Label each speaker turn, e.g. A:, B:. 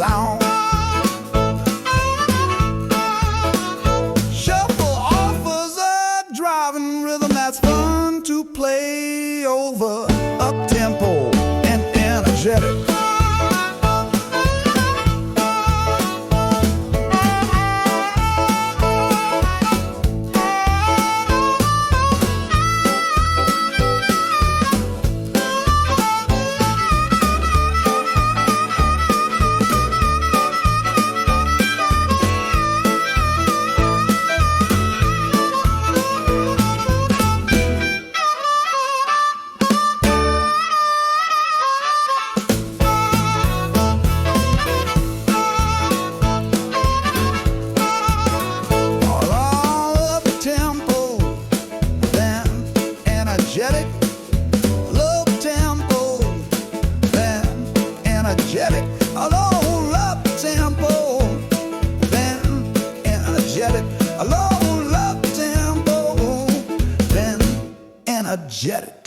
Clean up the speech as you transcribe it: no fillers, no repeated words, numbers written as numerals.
A: sound. Shuffle offers a driving rhythm that's fun to play over, up-tempo and energetic. Low tempo, then energetic. A low up tempo, then energetic. A low up tempo, then energetic.